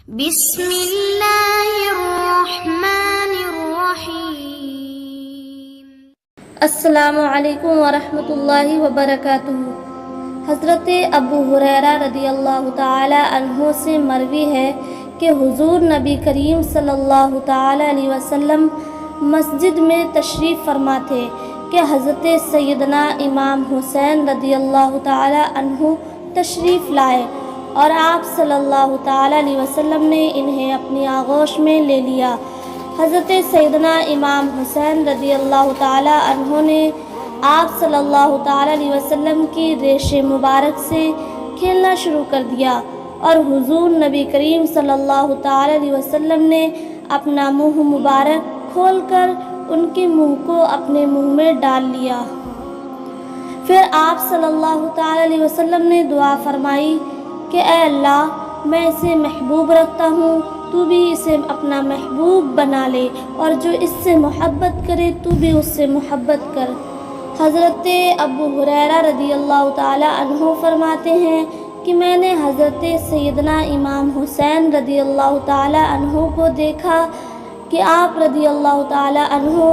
بسم اللہ الرحمن الرحیم۔ السلام علیکم ورحمۃ اللہ وبرکاتہ۔ حضرت ابو ہریرہ رضی اللہ تعالی عنہ سے مروی ہے کہ حضور نبی کریم صلی اللہ تعالی علیہ وسلم مسجد میں تشریف فرما تھے کہ حضرت سیدنا امام حسین رضی اللہ تعالی عنہ تشریف لائے اور آپ صلی اللہ تعالی علیہ وسلم نے انہیں اپنی آغوش میں لے لیا۔ حضرت سیدنا امام حسین رضی اللہ تعالی عنہ نے آپ صلی اللہ تعالی علیہ وسلم کی ریش مبارک سے کھیلنا شروع کر دیا اور حضور نبی کریم صلی اللہ تعالی علیہ وسلم نے اپنا منہ مبارک کھول کر ان کے منہ کو اپنے منہ میں ڈال لیا۔ پھر آپ صلی اللہ تعالی علیہ وسلم نے دعا فرمائی کہ اے اللہ، میں اسے محبوب رکھتا ہوں، تو بھی اسے اپنا محبوب بنا لے، اور جو اس سے محبت کرے تو بھی اس سے محبت کر۔ حضرت ابو ہریرہ رضی اللہ تعالی عنہ فرماتے ہیں کہ میں نے حضرت سیدنا امام حسین رضی اللہ تعالی عنہ کو دیکھا کہ آپ رضی اللہ تعالی عنہ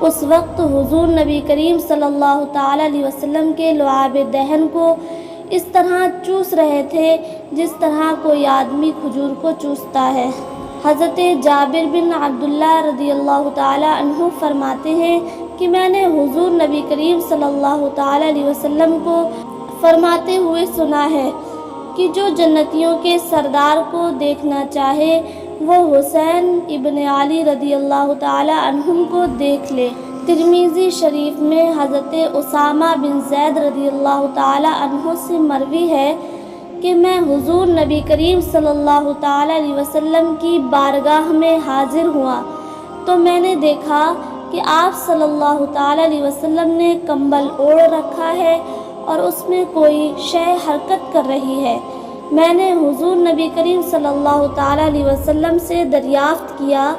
اس وقت حضور نبی کریم صلی اللہ تعالی علیہ وسلم کے لعاب دہن کو اس طرح چوس رہے تھے جس طرح کوئی آدمی کھجور کو چوستا ہے۔ حضرت جابر بن عبداللہ رضی اللہ تعالی عنہ فرماتے ہیں کہ میں نے حضور نبی کریم صلی اللہ تعالی علیہ وسلم کو فرماتے ہوئے سنا ہے کہ جو جنتیوں کے سردار کو دیکھنا چاہے وہ حسین ابن علی رضی اللہ تعالی عنہ کو دیکھ لے۔ ترمذی شریف میں حضرت اسامہ بن زید رضی اللہ تعالی عنہ سے مروی ہے کہ میں حضور نبی کریم صلی اللہ تعالی علیہ وسلم کی بارگاہ میں حاضر ہوا تو میں نے دیکھا کہ آپ صلی اللہ تعالی علیہ وسلم نے کمبل اوڑھ رکھا ہے اور اس میں کوئی شے حرکت کر رہی ہے۔ میں نے حضور نبی کریم صلی اللہ تعالی علیہ وسلم سے دریافت کیا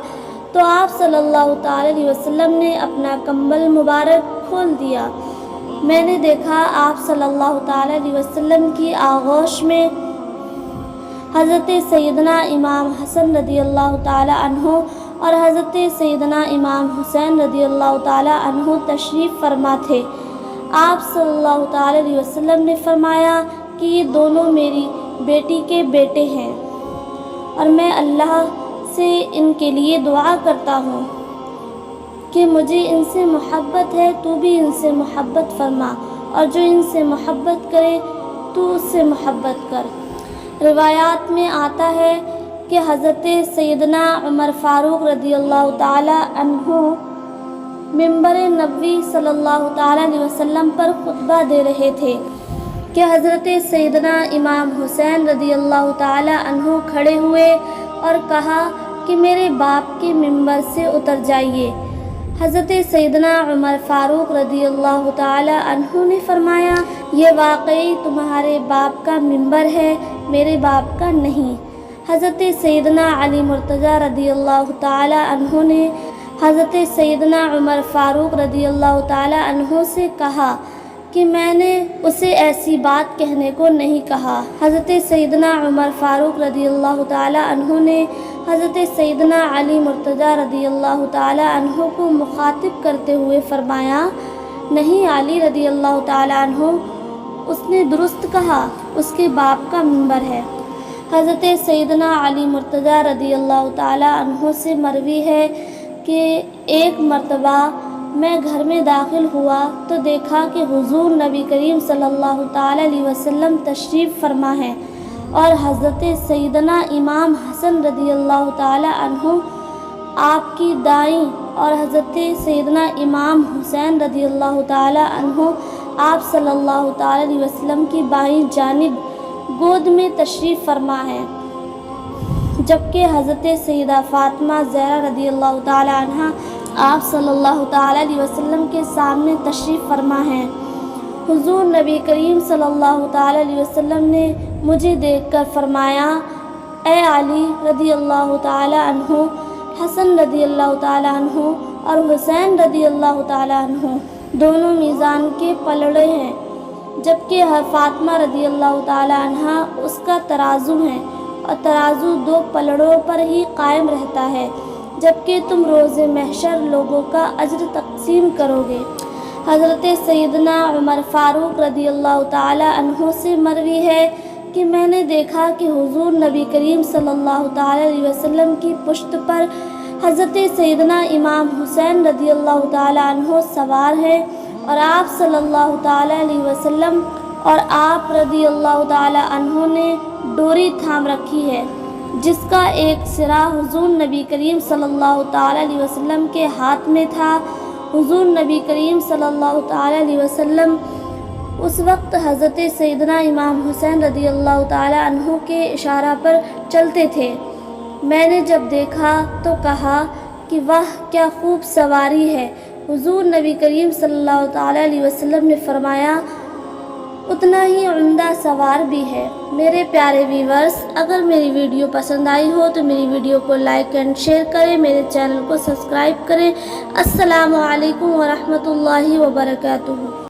تو آپ صلی اللہ تعالی علیہ وسلم نے اپنا کمبل مبارک کھول دیا۔ میں نے دیکھا آپ صلی اللہ تعالی علیہ وسلم کی آغوش میں حضرت سیدنا امام حسن رضی اللہ تعالی عنہ اور حضرت سیدنا امام حسین رضی اللہ تعالی عنہ تشریف فرما تھے۔ آپ صلی اللہ تعالی علیہ وسلم نے فرمایا کہ یہ دونوں میری بیٹی کے بیٹے ہیں اور میں اللہ سے ان کے لیے دعا کرتا ہوں کہ مجھے ان سے محبت ہے، تو بھی ان سے محبت فرما، اور جو ان سے محبت کرے تو اس سے محبت کر۔ روایات میں آتا ہے کہ حضرت سیدنا عمر فاروق رضی اللہ تعالی عنہ منبر نبوی صلی اللہ تعالی علیہ وسلم پر خطبہ دے رہے تھے کہ حضرت سیدنا امام حسین رضی اللہ تعالی عنہ کھڑے ہوئے اور کہا کہ میرے باپ کے منبر سے اتر جائیے۔ حضرت سیدنا عمر فاروق رضی اللہ تعالی عنہ نے فرمایا، یہ واقعی تمہارے باپ کا منبر ہے، میرے باپ کا نہیں۔ حضرت سیدنا علی مرتضیٰ رضی اللہ تعالی عنہ نے حضرت سیدنا عمر فاروق رضی اللہ تعالی عنہ سے کہا کہ میں نے اسے ایسی بات کہنے کو نہیں کہا۔ حضرت سیدنا عمر فاروق رضی اللہ تعالی عنہ نے حضرت سیدنا علی مرتضیٰ رضی اللہ تعالی عنہ کو مخاطب کرتے ہوئے فرمایا، نہیں علی رضی اللہ تعالی عنہ، اس نے درست کہا، اس کے باپ کا منبر ہے۔ حضرت سیدنا علی مرتضیٰ رضی اللہ تعالی عنہ سے مروی ہے کہ ایک مرتبہ میں گھر میں داخل ہوا تو دیکھا کہ حضور نبی کریم صلی اللہ تعالی علیہ وسلم تشریف فرما ہے اور حضرت سیدنا امام حسن رضی اللہ تعالی عنہ آپ کی دائیں اور حضرت سیدنا امام حسین رضی اللہ تعالی عنہ آپ صلی اللہ تعالی علیہ وسلم کی بائیں جانب گود میں تشریف فرما ہے، جبکہ حضرت سیدہ فاطمہ زہرا رضی اللہ تعالی عنہ آپ صلی اللہ تعالی علیہ وسلم کے سامنے تشریف فرما ہے۔ حضور نبی کریم صلی اللہ تعالی علیہ وسلم نے مجھے دیکھ کر فرمایا، اے علی رضی اللہ تعالی عنہ، حسن رضی اللہ تعالی عنہ اور حسین رضی اللہ تعالی عنہ دونوں میزان کے پلڑے ہیں، جبکہ فاطمہ رضی اللہ تعالی عنہ اس کا ترازو ہیں، اور ترازو دو پلڑوں پر ہی قائم رہتا ہے، جبکہ تم روز محشر لوگوں کا اجر تقسیم کرو گے۔ حضرت سیدنا عمر فاروق رضی اللہ تعالیٰ عنہ سے مروی ہے کہ میں نے دیکھا کہ حضور نبی کریم صلی اللہ تعالیٰ علیہ وسلم کی پشت پر حضرت سیدنا امام حسین رضی اللہ تعالیٰ عنہ سوار ہے، اور آپ صلی اللہ تعالیٰ علیہ وسلم اور آپ رضی اللہ تعالیٰ عنہ نے ڈوری تھام رکھی ہے، جس کا ایک سرا حضور نبی کریم صلی اللہ تعالیٰ علیہ وسلم کے ہاتھ میں تھا۔ حضور نبی کریم صلی اللہ تعالیٰ علیہ وسلم اس وقت حضرت سیدنا امام حسین رضی اللہ تعالیٰ عنہ کے اشارہ پر چلتے تھے۔ میں نے جب دیکھا تو کہا کہ واہ کیا خوب سواری ہے۔ حضور نبی کریم صلی اللہ تعالیٰ علیہ وسلم نے فرمایا اتنا ہی عمدہ سوار بھی ہے۔ میرے پیارے ویورز، اگر میری ویڈیو پسند آئی ہو تو میری ویڈیو کو لائک اینڈ شیئر کریں، میرے چینل کو سبسکرائب کریں۔ السلام علیکم ورحمۃ اللہ وبرکاتہ۔